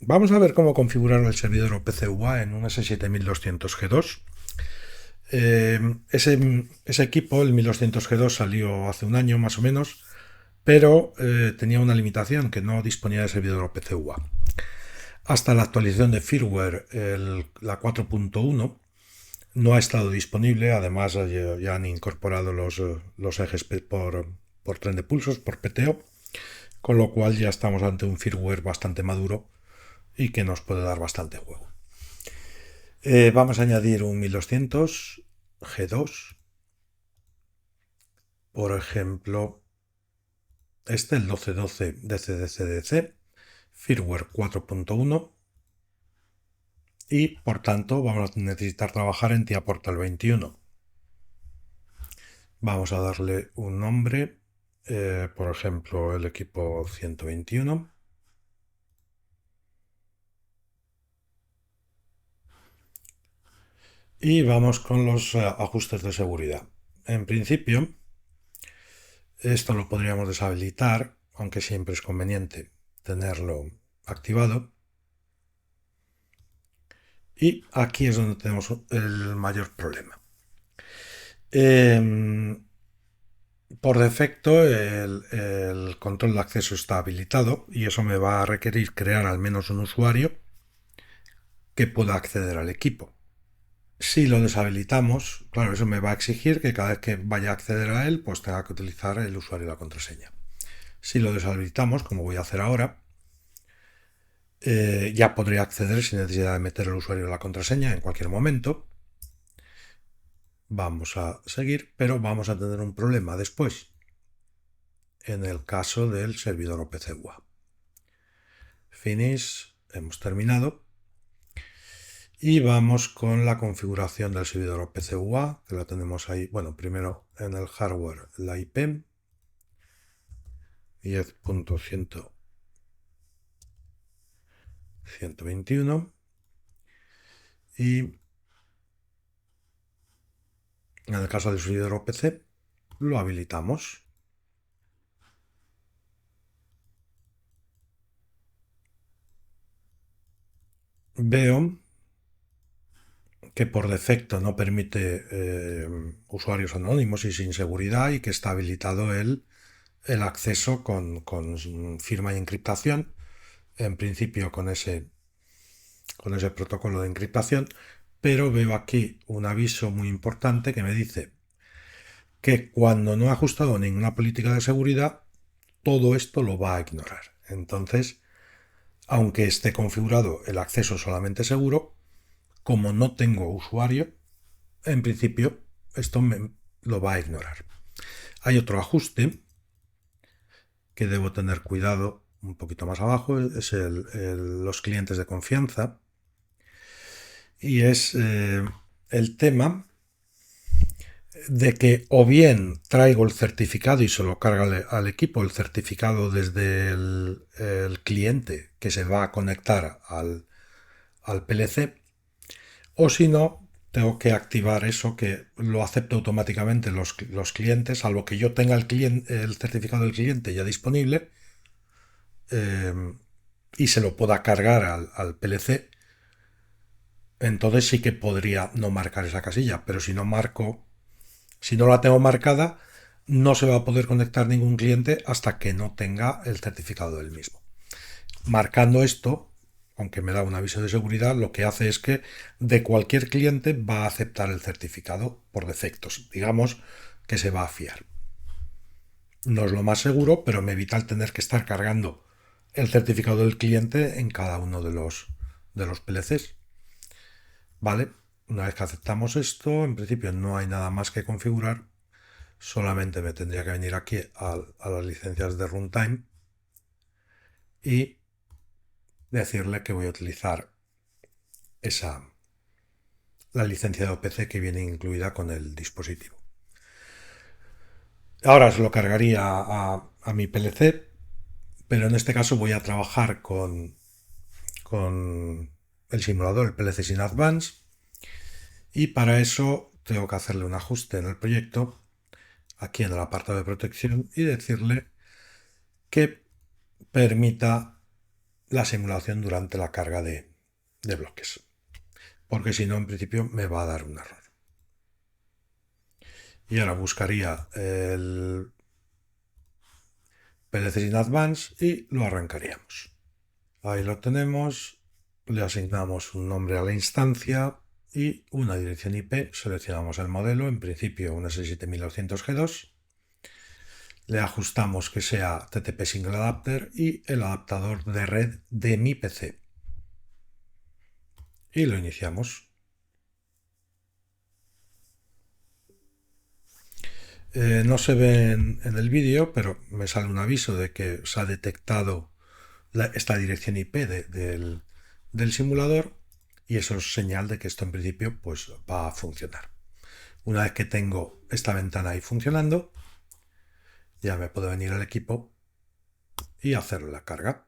Vamos a ver cómo configurar el servidor OPC-UA en un S7200G2. Ese equipo, el 1200G2, salió hace un año más o menos, pero tenía una limitación, que no disponía de servidor OPC-UA. Hasta la actualización de firmware, la 4.1, no ha estado disponible. Además, ya han incorporado los ejes por tren de pulsos, por PTO, con lo cual ya estamos ante un firmware bastante maduro y que nos puede dar bastante juego. Vamos a añadir un 1200 G2, por ejemplo, el 1212 DCDCDC, firmware 4.1, y por tanto vamos a necesitar trabajar en TIA Portal 21. Vamos a darle un nombre, por ejemplo, el equipo 121. Y vamos con los ajustes de seguridad. En principio, esto lo podríamos deshabilitar, aunque siempre es conveniente tenerlo activado. Y aquí es donde tenemos el mayor problema. Por defecto, el control de acceso está habilitado y eso me va a requerir crear al menos un usuario que pueda acceder al equipo. Si lo deshabilitamos, claro, eso me va a exigir que cada vez que vaya a acceder a él, pues tenga que utilizar el usuario y la contraseña. Si lo deshabilitamos, como voy a hacer ahora, ya podría acceder sin necesidad de meter el usuario y la contraseña en cualquier momento. Vamos a seguir, pero vamos a tener un problema después, en el caso del servidor OPC-UA. Finish, hemos terminado. Y vamos con la configuración del servidor OPC-UA, que la tenemos ahí. Bueno, primero en el hardware la IP 10.100.121 y en el caso del servidor OPC lo habilitamos. Veo que por defecto no permite usuarios anónimos y sin seguridad, y que está habilitado el acceso con firma y encriptación, en principio con ese protocolo de encriptación, pero veo aquí un aviso muy importante que me dice que cuando no he ajustado ninguna política de seguridad, todo esto lo va a ignorar. Entonces, aunque esté configurado el acceso solamente seguro, como no tengo usuario, en principio esto lo va a ignorar. Hay otro ajuste que debo tener cuidado un poquito más abajo, es los clientes de confianza, y es el tema de que o bien traigo el certificado y se lo carga al equipo, el certificado desde el cliente que se va a conectar al PLC, o si no, tengo que activar eso, que lo acepte automáticamente los clientes, salvo que yo tenga el certificado del cliente ya disponible, y se lo pueda cargar al PLC. Entonces sí que podría no marcar esa casilla, pero si no la tengo marcada, no se va a poder conectar ningún cliente hasta que no tenga el certificado del mismo. Marcando esto, aunque me da un aviso de seguridad, lo que hace es que de cualquier cliente va a aceptar el certificado por defecto. Digamos que se va a fiar. No es lo más seguro, pero me evita el tener que estar cargando el certificado del cliente en cada uno de los PLCs. Vale, una vez que aceptamos esto, en principio no hay nada más que configurar. Solamente me tendría que venir aquí a las licencias de runtime y decirle que voy a utilizar la licencia de OPC que viene incluida con el dispositivo. Ahora se lo cargaría a mi PLC, pero en este caso voy a trabajar con el simulador, el PLC sin Advance, y para eso tengo que hacerle un ajuste en el proyecto, aquí en el apartado de protección, y decirle que permita la simulación durante la carga de bloques, porque si no, en principio me va a dar un error. Y ahora buscaría el PLC sin Advance y lo arrancaríamos. Ahí lo tenemos, le asignamos un nombre a la instancia y una dirección IP, seleccionamos el modelo, en principio un S7200G2, le ajustamos que sea TTP Single Adapter y el adaptador de red de mi PC. Y lo iniciamos. No se ve en el vídeo, pero me sale un aviso de que se ha detectado esta dirección IP del simulador y eso es señal de que esto en principio pues va a funcionar. Una vez que tengo esta ventana ahí funcionando, ya me puedo venir al equipo y hacer la carga.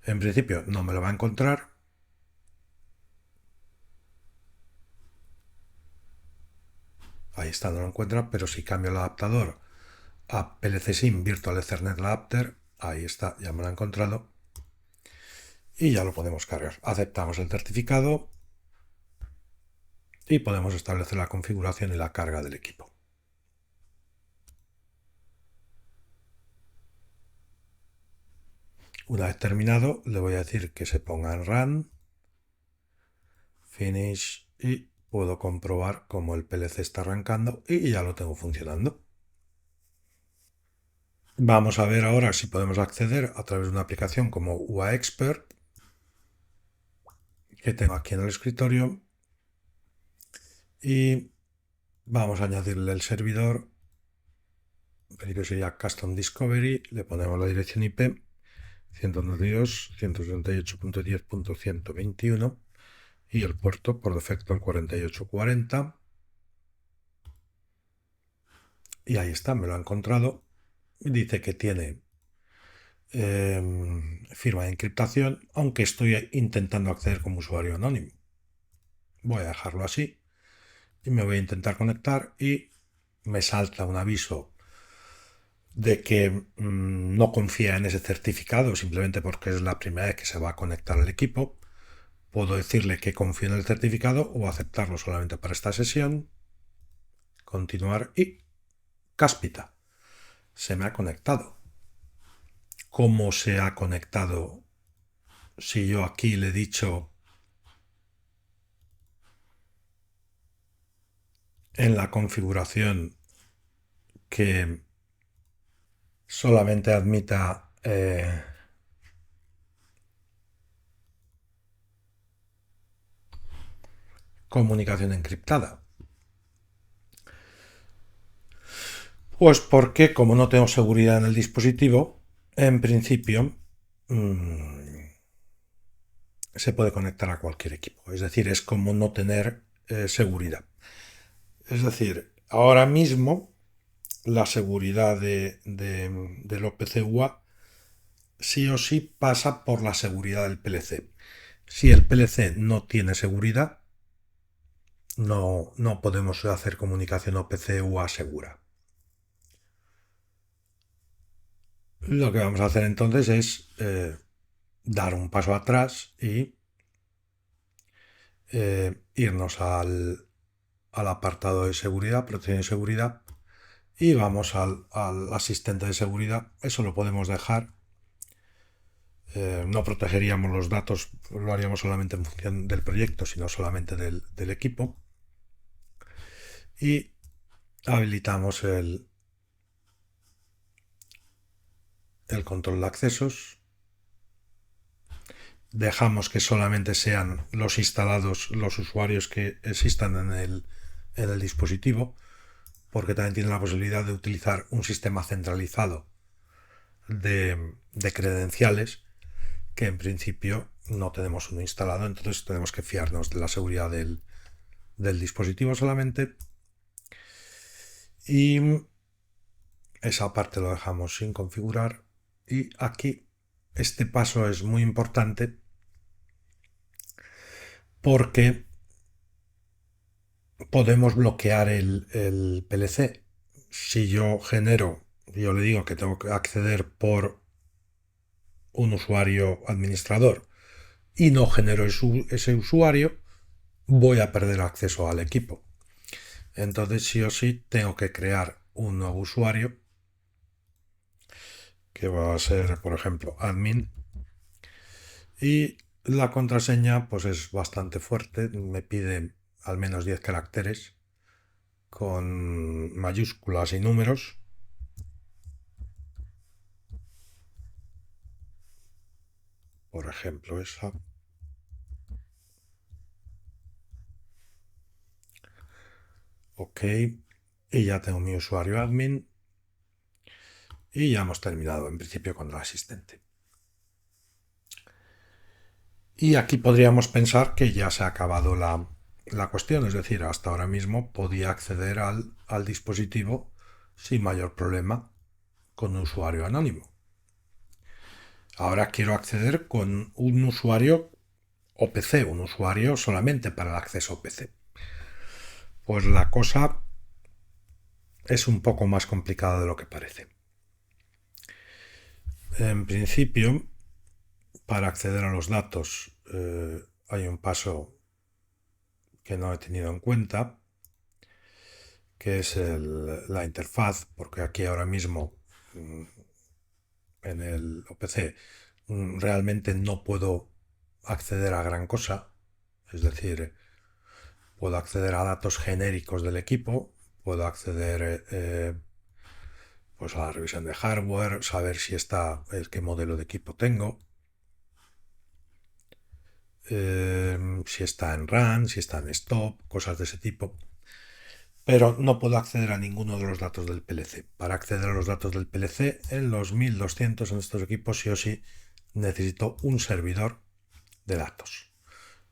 En principio no me lo va a encontrar. Ahí está, no lo encuentra, pero si cambio el adaptador a PLC SIM Virtual Ethernet Adapter, ahí está, ya me lo ha encontrado. Y ya lo podemos cargar. Aceptamos el certificado y podemos establecer la configuración y la carga del equipo. Una vez terminado, le voy a decir que se ponga en Run, Finish y puedo comprobar cómo el PLC está arrancando y ya lo tengo funcionando. Vamos a ver ahora si podemos acceder a través de una aplicación como UA Expert que tengo aquí en el escritorio y vamos a añadirle el servidor. En principio sería Custom Discovery, le ponemos la dirección IP 192.168.10.121 y el puerto por defecto el 4840 y ahí está, me lo ha encontrado. Dice que tiene firma de encriptación, aunque estoy intentando acceder como usuario anónimo. Voy a dejarlo así y me voy a intentar conectar y me salta un aviso de que no confía en ese certificado simplemente porque es la primera vez que se va a conectar al equipo. Puedo decirle que confío en el certificado o aceptarlo solamente para esta sesión, continuar y cáspita, se me ha conectado. ¿Cómo se ha conectado si yo aquí le he dicho en la configuración que solamente admita comunicación encriptada? Pues porque como no tengo seguridad en el dispositivo, en principio se puede conectar a cualquier equipo. Es decir, es como no tener seguridad. Es decir, ahora mismo la seguridad del OPC UA sí o sí pasa por la seguridad del PLC. Si el PLC no tiene seguridad, no podemos hacer comunicación OPC UA segura. Lo que vamos a hacer entonces es dar un paso atrás y irnos al apartado de seguridad, protección de seguridad, y vamos al asistente de seguridad. Eso lo podemos dejar. No protegeríamos los datos, lo haríamos solamente en función del proyecto, sino solamente del equipo. Y habilitamos el control de accesos. Dejamos que solamente sean los instalados los usuarios que existan en el dispositivo, porque también tiene la posibilidad de utilizar un sistema centralizado de credenciales que en principio no tenemos uno instalado, entonces tenemos que fiarnos de la seguridad del dispositivo solamente. Y esa parte lo dejamos sin configurar. Y aquí este paso es muy importante porque podemos bloquear el PLC. Si yo le digo que tengo que acceder por un usuario administrador y no genero ese usuario, voy a perder acceso al equipo. Entonces sí o sí tengo que crear un nuevo usuario que va a ser, por ejemplo, admin, y la contraseña pues es bastante fuerte, me pide al menos 10 caracteres con mayúsculas y números. Por ejemplo, esa. Ok. Y ya tengo mi usuario admin. Y ya hemos terminado en principio con el asistente. Y aquí podríamos pensar que ya se ha acabado la cuestión. Es decir, hasta ahora mismo podía acceder al dispositivo sin mayor problema con un usuario anónimo. Ahora quiero acceder con un usuario OPC, un usuario solamente para el acceso PC. Pues la cosa es un poco más complicada de lo que parece. En principio, para acceder a los datos hay un paso que no he tenido en cuenta, que es la interfaz, porque aquí ahora mismo en el OPC realmente no puedo acceder a gran cosa. Es decir, puedo acceder a datos genéricos del equipo, puedo acceder pues a la revisión de hardware, saber si está, qué modelo de equipo tengo, si está en run, si está en stop, cosas de ese tipo. Pero no puedo acceder a ninguno de los datos del PLC. Para acceder a los datos del PLC, en los 1200 en estos equipos, sí o sí, necesito un servidor de datos.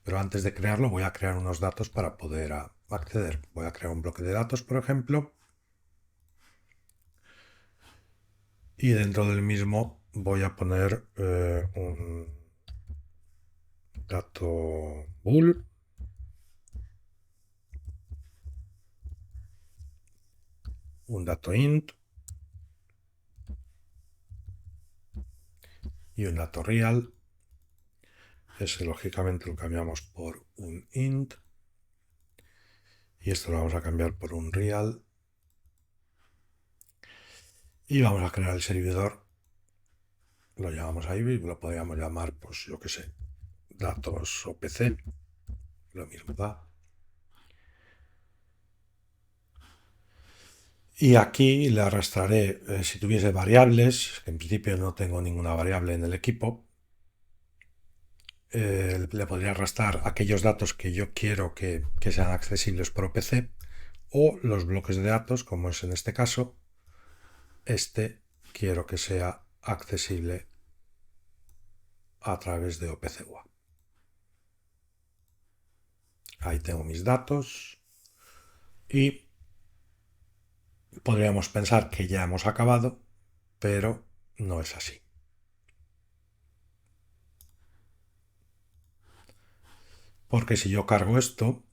Pero antes de crearlo, voy a crear unos datos para poder acceder. Voy a crear un bloque de datos, por ejemplo, y dentro del mismo voy a poner un dato bool, un dato int y un dato real. Ese lógicamente lo cambiamos por un int y esto lo vamos a cambiar por un real y vamos a crear el servidor. Lo llamamos ahí y lo podríamos llamar, pues yo que sé, datos OPC, lo mismo da. Y aquí le arrastraré, si tuviese variables, que en principio no tengo ninguna variable en el equipo, le podría arrastrar aquellos datos que yo quiero que sean accesibles por OPC o los bloques de datos, como es en este caso. Este quiero que sea accesible a través de OPC UA. Ahí tengo mis datos y podríamos pensar que ya hemos acabado, pero no es así. Porque si yo cargo esto,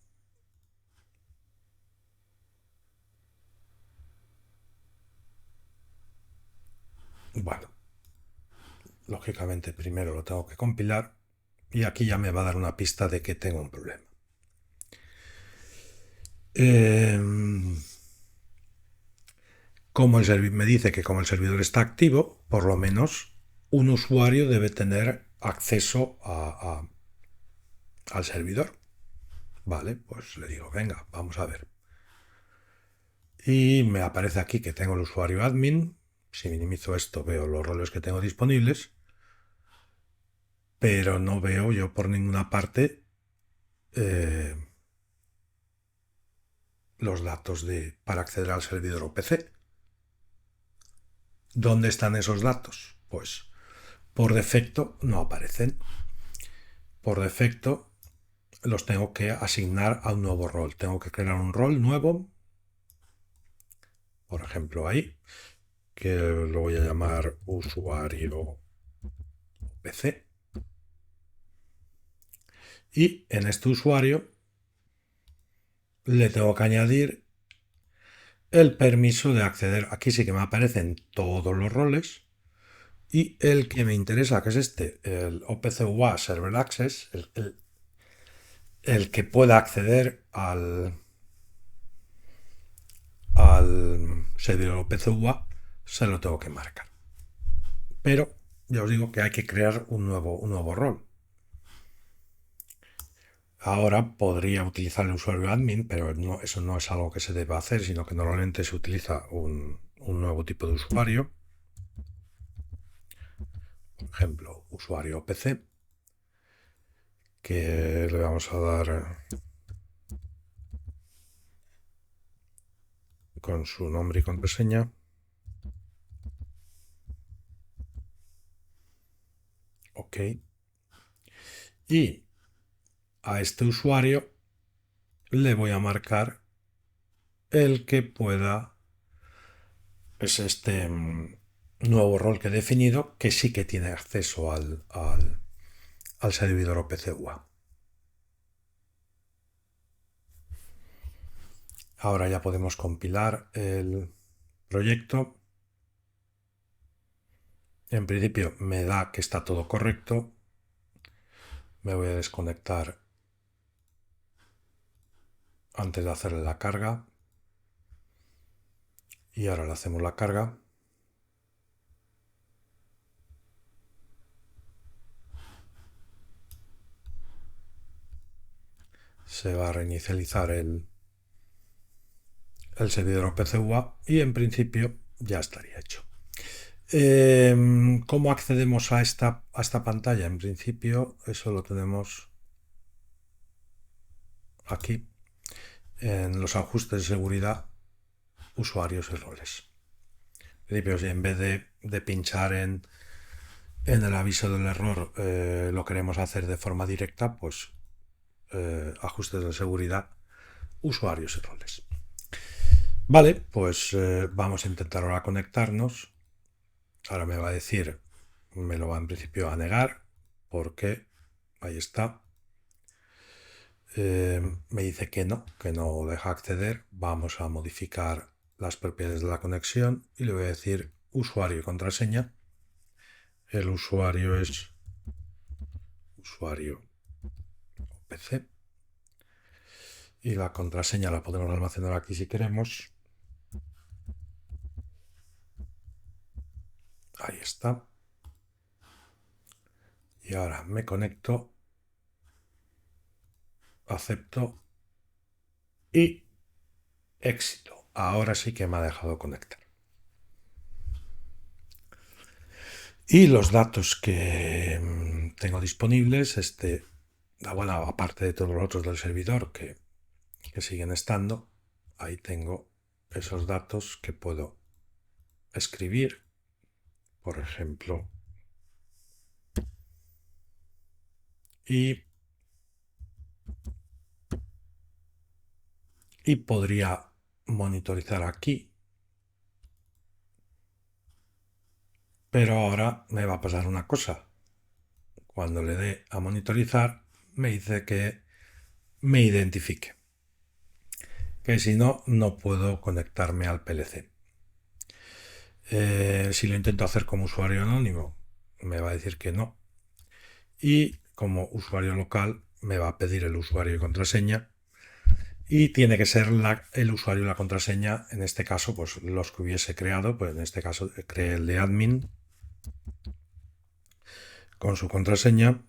bueno, lógicamente primero lo tengo que compilar y aquí ya me va a dar una pista de que tengo un problema. Como me dice que como el servidor está activo, por lo menos un usuario debe tener acceso al servidor. Vale, pues le digo, venga, vamos a ver. Y me aparece aquí que tengo el usuario admin. Si minimizo esto veo los roles que tengo disponibles, pero no veo yo por ninguna parte los datos para acceder al servidor OPC. ¿Dónde están esos datos? Pues por defecto no aparecen. Por defecto los tengo que asignar a un nuevo rol. Tengo que crear un rol nuevo, por ejemplo ahí, que lo voy a llamar usuario PC. Y en este usuario le tengo que añadir el permiso de acceder. Aquí sí que me aparecen todos los roles, Y el que me interesa, que es este, el OPC-UA Server Access, el que pueda acceder al servidor OPC-UA, se lo tengo que marcar. Pero ya os digo que hay que crear un nuevo rol. Ahora podría utilizar el usuario admin, pero no, eso no es algo que se deba hacer, sino que normalmente se utiliza un nuevo tipo de usuario. Por ejemplo, usuario PC, que le vamos a dar con su nombre y contraseña. Ok. Y a este usuario le voy a marcar el que pueda, es este nuevo rol que he definido, que sí que tiene acceso al servidor OPC-UA. Ahora ya podemos compilar el proyecto. En principio me da que está todo correcto. Me voy a desconectar antes de hacerle la carga. Y ahora le hacemos la carga. Se va a reinicializar el servidor OPC-UA y en principio ya estaría hecho. ¿Cómo accedemos a esta pantalla? En principio eso lo tenemos aquí en los ajustes de seguridad, usuarios y roles. En principio, si en vez de pinchar en el aviso del error lo queremos hacer de forma directa, pues ajustes de seguridad, usuarios y roles. Vale, pues vamos a intentar ahora conectarnos. Ahora me va a decir, me lo va en principio a negar, porque ahí está. Me dice que no deja acceder. Vamos a modificar las propiedades de la conexión y le voy a decir usuario y contraseña. El usuario es usuario PC y la contraseña la podemos almacenar aquí si queremos. Ahí está. Y ahora me conecto, acepto y éxito. Ahora sí que me ha dejado conectar. Y los datos que tengo disponibles, bueno, aparte de todos los otros del servidor que siguen estando, ahí tengo esos datos que puedo escribir, por ejemplo, y podría monitorizar aquí, pero ahora me va a pasar una cosa. Cuando le dé a monitorizar, me dice que me identifique, que si no, no puedo conectarme al PLC. Si lo intento hacer como usuario anónimo, me va a decir que no. Y como usuario local, me va a pedir el usuario y contraseña. Y tiene que ser el usuario y la contraseña, en este caso, pues los que hubiese creado, pues en este caso creé el de admin con su contraseña.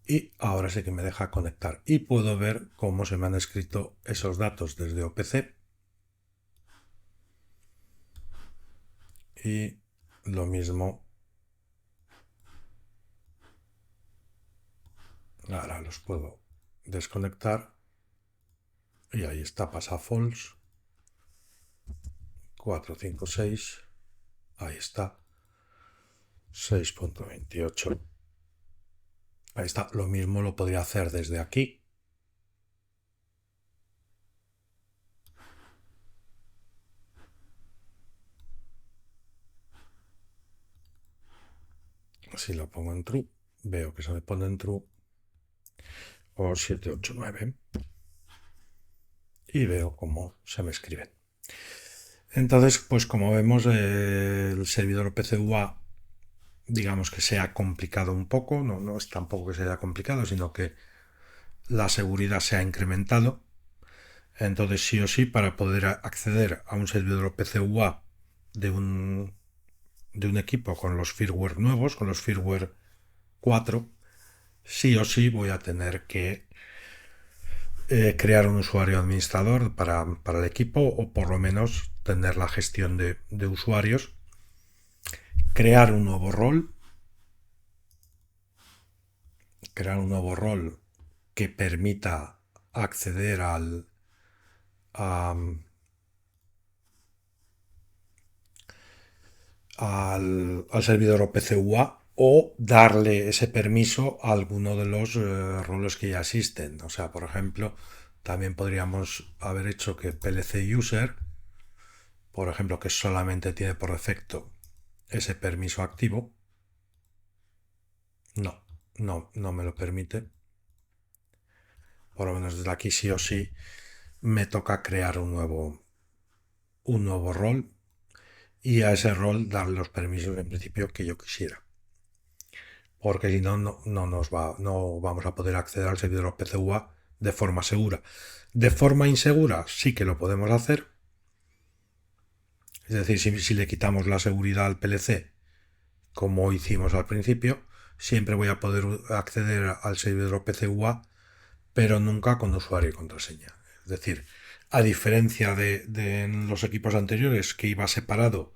Y ahora sí que me deja conectar y puedo ver cómo se me han escrito esos datos desde OPC. Y lo mismo, ahora los puedo desconectar y ahí está, pasa false 456, ahí está 6.28. Ahí está, lo mismo lo podría hacer desde aquí. Si lo pongo en true, veo que se me pone en true o 789. y veo cómo se me escriben. Entonces, pues como vemos, el servidor PCUA, digamos que se ha complicado un poco, no es tampoco que se haya complicado, sino que la seguridad se ha incrementado. Entonces, sí o sí, para poder acceder a un servidor PCUA de un equipo con los firmware nuevos, con los firmware 4, sí o sí voy a tener que crear un usuario administrador para el equipo, o por lo menos tener la gestión de usuarios, crear un nuevo rol, que permita acceder a- al servidor OPCUA, o darle ese permiso a alguno de los roles que ya existen. O sea, por ejemplo, también podríamos haber hecho que PLC User, por ejemplo, que solamente tiene por defecto ese permiso activo, no me lo permite. Por lo menos desde aquí sí o sí me toca crear un nuevo rol, y a ese rol darle los permisos en principio que yo quisiera. Porque si no, no vamos a poder acceder al servidor PCUA de forma segura. De forma insegura sí que lo podemos hacer. Es decir, si le quitamos la seguridad al PLC, como hicimos al principio, siempre voy a poder acceder al servidor PCUA, pero nunca con usuario y contraseña. Es decir, a diferencia de los equipos anteriores, que iba separado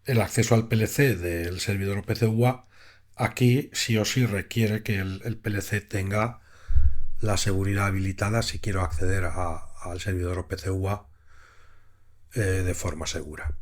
el acceso al PLC del servidor PCUA, aquí sí o sí requiere que el PLC tenga la seguridad habilitada si quiero acceder al servidor PCUA de forma segura.